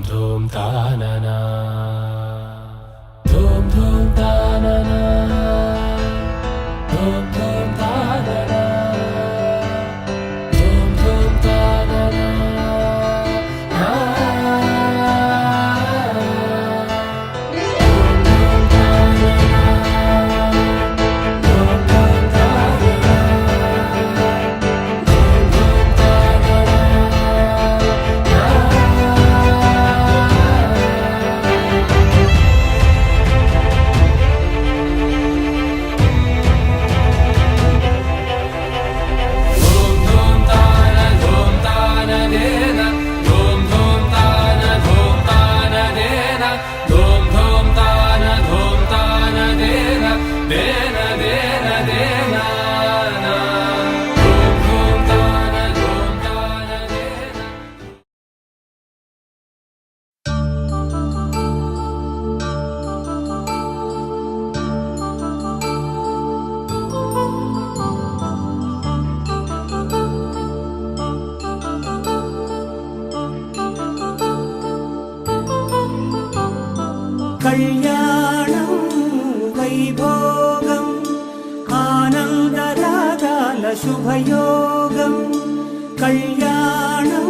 ధూమ్ తాననా ధూమ్ ధూమ్ తాననా ధూమ్ ధూమ్ తాననా ధూమ్ ధూమ్ తాననా కళ్యాణం వైభోగం ఆనందరాగాల శుభయోగం కళ్యాణం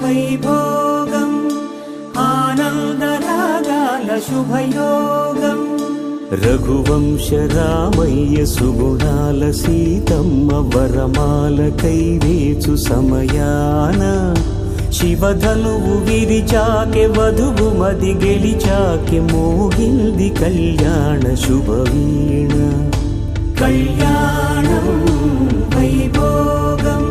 వైభోగం ఆనందరాగాల శుభయోగం రఘువంశ రామయ్య సుగుణాల సీతమ్మ వరమాల కైవేచు సమయాన శివధనువు విరిచాకె వధువు మది గెలిచాకె మోగింది కళ్యాణ శుభవీణ కళ్యాణం వైభోగం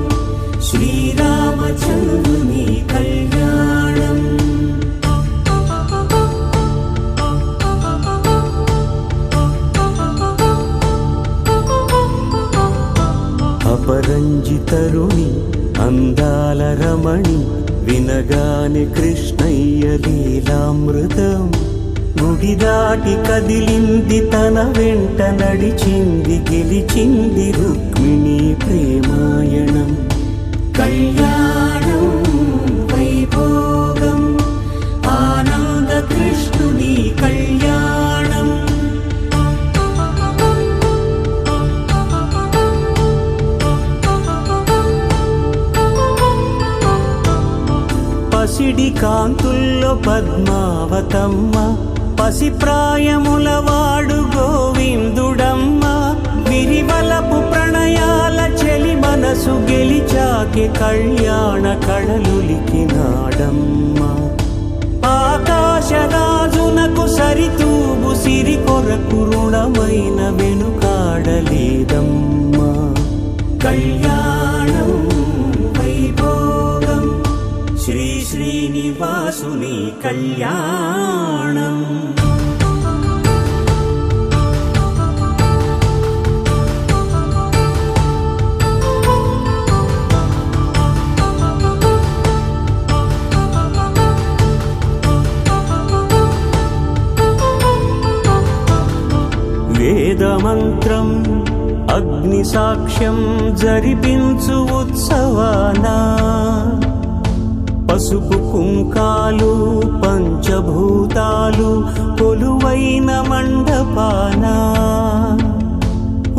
శ్రీరామచంద్రుని కళ్యాణం అపరంజితరుణి అందాల రమణి వినగానే కృష్ణయ్య లీలామృతం గుడి దాటి కదిలింది తన వెంట నడిచింది గెలిచింది రుక్మిణి ప్రేమాయణం కళ్యాణం వైభోగం ఆనంద కృష్ణుని కళ్యాణం పసిడి కాంతుల్లో పద్మావతమ్మ పసిప్రాయముల వాడు గోవిందుడమ్మ విరివలపు ప్రణయాల చెలి మనసు గెలిచాకె కళ్యాణ కళలులికినాడమ్మ ఆకాశరాజునకు సరితూబు సిరి కొరకు రుణమైన వెనుకాడలేదమ్మ కళ్యాణం వైభోగం శ్రీ శ్రీనివాసుని కళ్యాణం వేదమంత్రం అగ్ని సాక్ష్యం జరిపించు ఉత్సవానా పసుపు కుంకాలు పంచభూతాలు కొలువైన మండపాన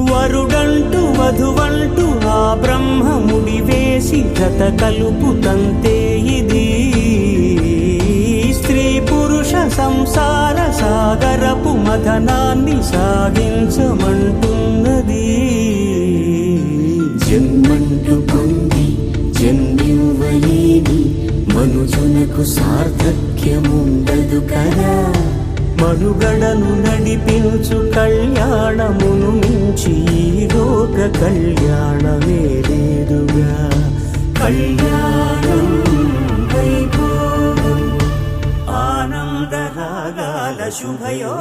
వరుడంటూ వధువంటూ ఆ బ్రహ్మముడి వేసి జత కలుపుతంతే ఇది స్త్రీ పురుష సంసార సాగరపు మథనాన్ని సాగించమంటున్నది జన్మంటూ పొంది జన్మివ్వలేని మనుజునకు సార్థక్యముండదు కదా మనుగడను నడిపించు కళ్యాణమును మించి ఈ లోక కళ్యాణమే లేదుగా కళ్యాణం వైభోగం ఆనందరాగాల శుభయో